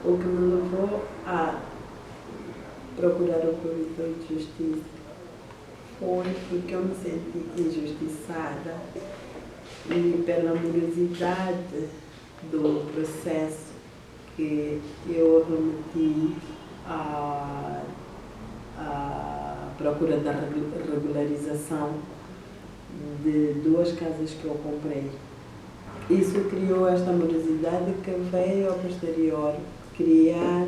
O que me levou a procurar o provedor de justiça foi porque eu me senti injustiçada e pela morosidade do processo que eu remeti à procura da regularização de 2 casas que eu comprei. Isso criou esta morosidade que veio a posterior criar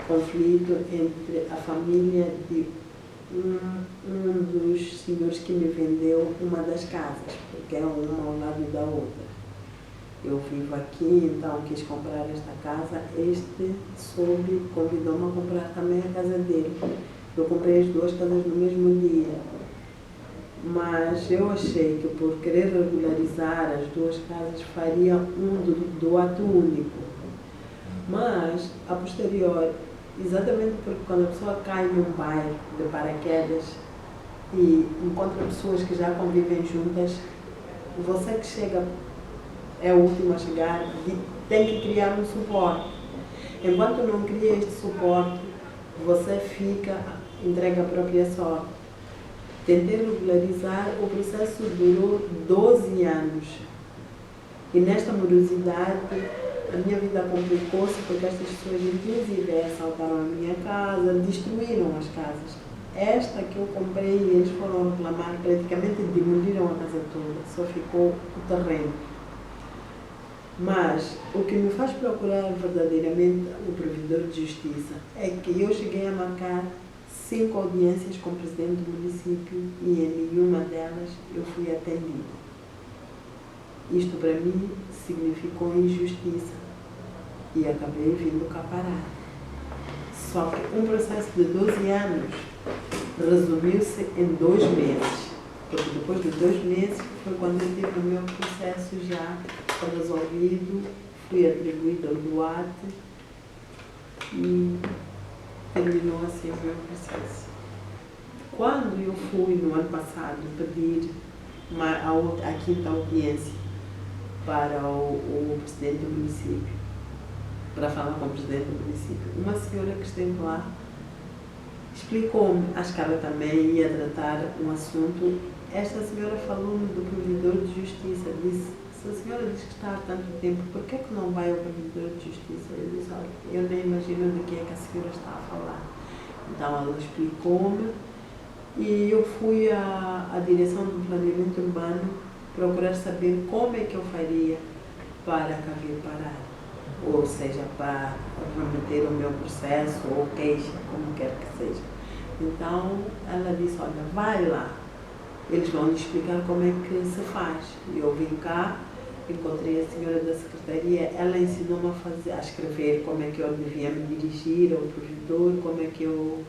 conflito entre a família de um dos senhores que me vendeu uma das casas, porque é uma ao lado da outra. Eu vivo aqui, então quis comprar esta casa. Este convidou-me a comprar também a casa dele. Eu comprei as 2 casas no mesmo dia. Mas eu achei que por querer regularizar as 2 casas faria do ato único. Mas, a posterior, exatamente porque quando a pessoa cai num bairro de paraquedas e encontra pessoas que já convivem juntas, você que chega é o último a chegar e tem que criar um suporte. Enquanto não cria este suporte, você entrega a própria sorte. Tentei regularizar, o processo durou 12 anos. E nesta morosidade, a minha vida complicou-se porque estas pessoas, inclusive, assaltaram a minha casa, destruíram as casas. Esta que eu comprei, eles foram reclamar, praticamente demoliram a casa toda, só ficou o terreno. Mas o que me faz procurar verdadeiramente o provedor de justiça é que eu cheguei a marcar 5 audiências com o presidente do município e em nenhuma delas eu fui atendida. Isto para mim significou injustiça e acabei vindo cá parar. Só que um processo de 12 anos resumiu-se em 2 meses, porque depois de 2 meses foi quando eu tive o meu processo já resolvido, fui atribuído ao DUAT e terminou assim o meu processo. Quando eu fui no ano passado pedir a 5ª audiência para o presidente do município, para falar com o presidente do município, uma senhora que esteve lá explicou-me, acho que ela também ia tratar um assunto. Esta senhora falou-me do provedor de justiça, disse: se a senhora diz que está há tanto tempo, por que não vai ao provedor de justiça? Eu disse: olha, eu nem imagino de que é que a senhora está a falar. Então ela explicou-me e eu fui à direção do planeamento urbano procurar saber como é que eu faria para cá vir parar, ou seja, para remeter o meu processo ou queixa, como quer que seja. Então ela disse: olha, vai lá, eles vão lhe explicar como é que se faz. E eu vim cá, encontrei a senhora da secretaria, ela ensinou-me a escrever, como é que eu devia me dirigir ao provedor, como é que eu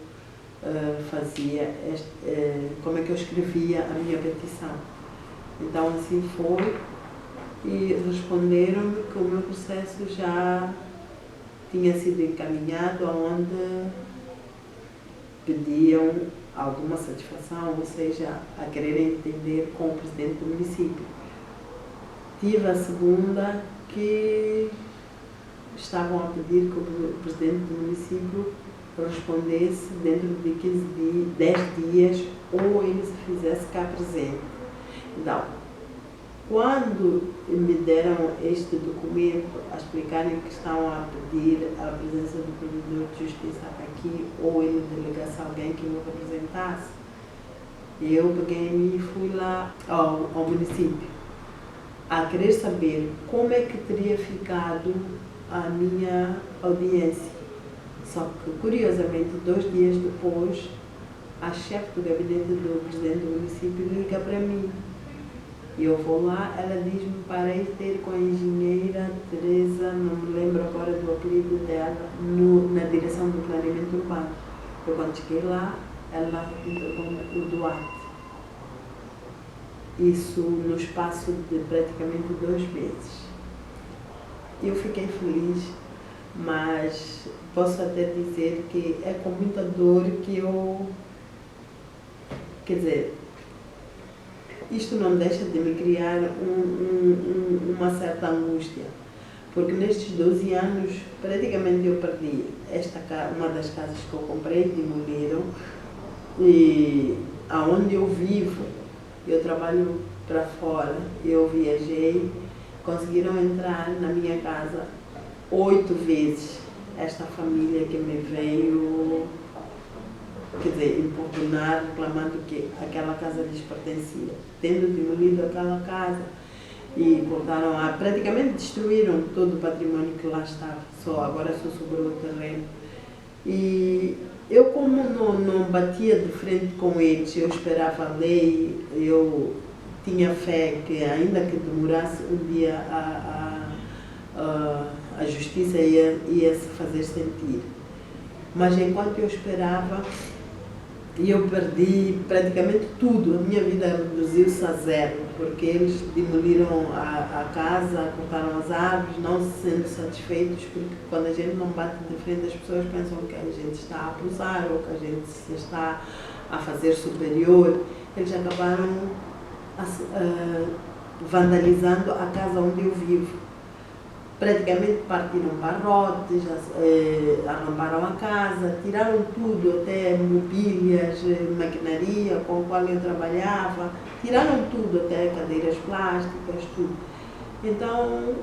como é que eu escrevia a minha petição. Então assim foi, e responderam-me que o meu processo já tinha sido encaminhado, onde pediam alguma satisfação, ou seja, a querer entender com o presidente do município. Tive a segunda que estavam a pedir que o presidente do município respondesse dentro de 10 dias ou ele se fizesse cá presente. Então, quando me deram este documento a explicarem que estão a pedir a presença do provedor de justiça aqui ou ele delegasse alguém que me representasse, eu peguei e fui lá ao município a querer saber como é que teria ficado a minha audiência. Só que, curiosamente, 2 dias depois, a chefe do gabinete do presidente do município liga para mim. E eu vou lá, ela diz-me para ir ter com a engenheira Teresa, não me lembro agora do apelido dela, na direção do planeamento urbano. Eu, quando cheguei lá, ela entregou-me o DUAT. Isso no espaço de praticamente 2 meses. Eu fiquei feliz, mas posso até dizer que é com muita dor que eu... Quer dizer, isto não deixa de me criar uma certa angústia, Porque nestes 12 anos, praticamente eu perdi uma das casas que eu comprei, demoliram, e aonde eu vivo, eu trabalho para fora, eu viajei, conseguiram entrar na minha casa 8 vezes. Esta família que me veio, quer dizer, importunar, reclamando que aquela casa lhes pertencia. Tendo demolido aquela casa e voltaram a, praticamente destruíram todo o patrimônio que lá estava, agora só sobrou o terreno. E eu, como não batia de frente com eles, eu esperava a lei, eu tinha fé que ainda que demorasse um dia a justiça ia se fazer sentir. Mas enquanto eu esperava, eu perdi praticamente tudo. A minha vida reduziu-se a zero, porque eles demoliram a casa, cortaram as árvores, não sendo satisfeitos, porque quando a gente não bate de frente, as pessoas pensam que a gente está a abusar ou que a gente se está a fazer superior. Eles acabaram vandalizando a casa onde eu vivo. Praticamente partiram barrotes, arrombaram a casa, tiraram tudo, até mobílias, maquinaria com a qual eu trabalhava, tiraram tudo, até cadeiras plásticas, tudo. Então,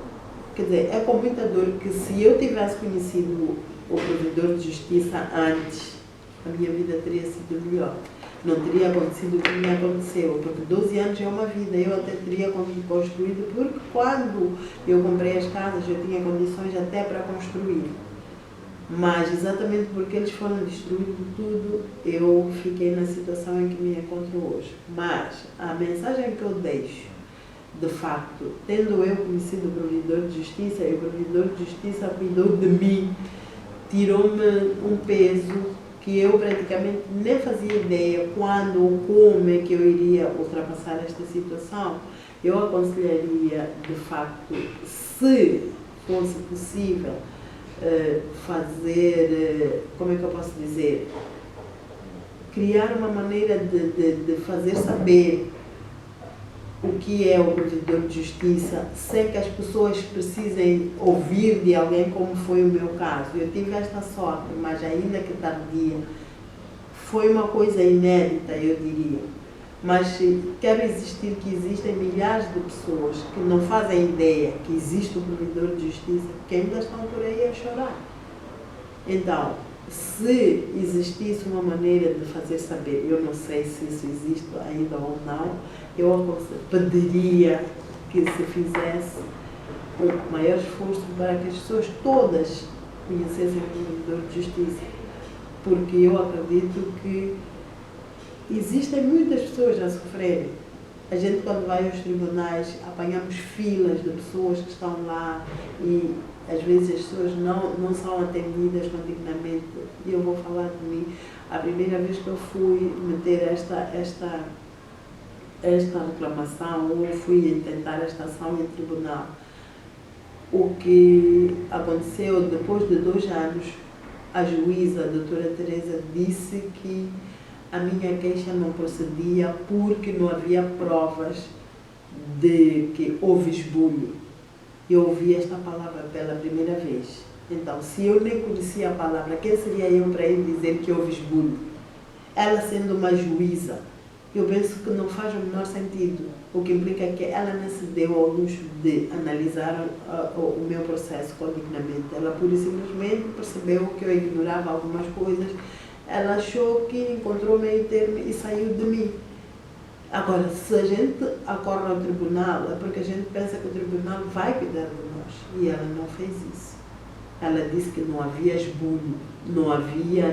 quer dizer, é com muita dor que se eu tivesse conhecido o provedor de justiça antes, a minha vida teria sido melhor. Não teria acontecido o que me aconteceu, porque 12 anos é uma vida, eu até teria construído, porque quando eu comprei as casas eu tinha condições até para construir. Mas exatamente porque eles foram destruindo tudo, eu fiquei na situação em que me encontro hoje. Mas a mensagem que eu deixo, de facto, tendo eu conhecido o provedor de justiça, e o provedor de justiça cuidou de mim, tirou-me um peso que eu praticamente nem fazia ideia quando ou como é que eu iria ultrapassar esta situação. Eu aconselharia, de facto, se fosse possível, fazer, como é que eu posso dizer, criar uma maneira de fazer saber o que é o provedor de justiça, sem que as pessoas precisem ouvir de alguém, como foi o meu caso. Eu tive esta sorte, mas ainda que tardia, foi uma coisa inédita, eu diria. Mas quero existir que existem milhares de pessoas que não fazem ideia que existe o provedor de justiça, que ainda estão por aí a chorar. Então, se existisse uma maneira de fazer saber, eu não sei se isso existe ainda ou não, eu pediria que se fizesse um maior esforço para que as pessoas todas conhecessem o provedor de justiça, porque eu acredito que existem muitas pessoas a sofrerem. A gente, quando vai aos tribunais, apanhamos filas de pessoas que estão lá e às vezes as pessoas não são atendidas dignamente. E eu vou falar de mim. A primeira vez que eu fui meter esta reclamação, ou fui tentar esta ação em tribunal, o que aconteceu depois de 2 anos, a juíza, a doutora Teresa, disse que a minha queixa não procedia porque não havia provas de que houve esbulho. Eu ouvi esta palavra pela primeira vez. Então, se eu nem conhecia a palavra, quem seria eu para ir dizer que houve esbulho? Ela sendo uma juíza, eu penso que não faz o menor sentido. O que implica que ela não se deu ao luxo de analisar o meu processo dignamente. Ela pura e simplesmente percebeu que eu ignorava algumas coisas. Ela achou que encontrou meio termo e saiu de mim. Agora, se a gente acorre ao tribunal, é porque a gente pensa que o tribunal vai cuidar de nós. E ela não fez isso. Ela disse que não havia esbulho, não havia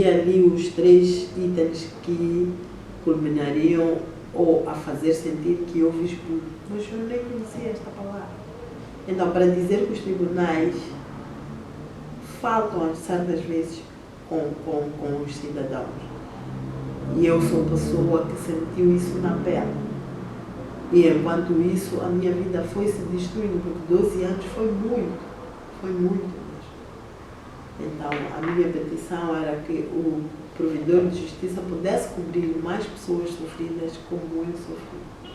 ali os 3 itens que culminariam ou a fazer sentir que houve esbulho. Mas eu nem conhecia esta palavra. Então, para dizer que os tribunais faltam certas vezes com os cidadãos. E eu sou pessoa que sentiu isso na pele. E enquanto isso, a minha vida foi se destruindo, porque 12 anos foi muito mesmo. Então, a minha petição era que o provedor de justiça pudesse cobrir mais pessoas sofridas como eu sofri.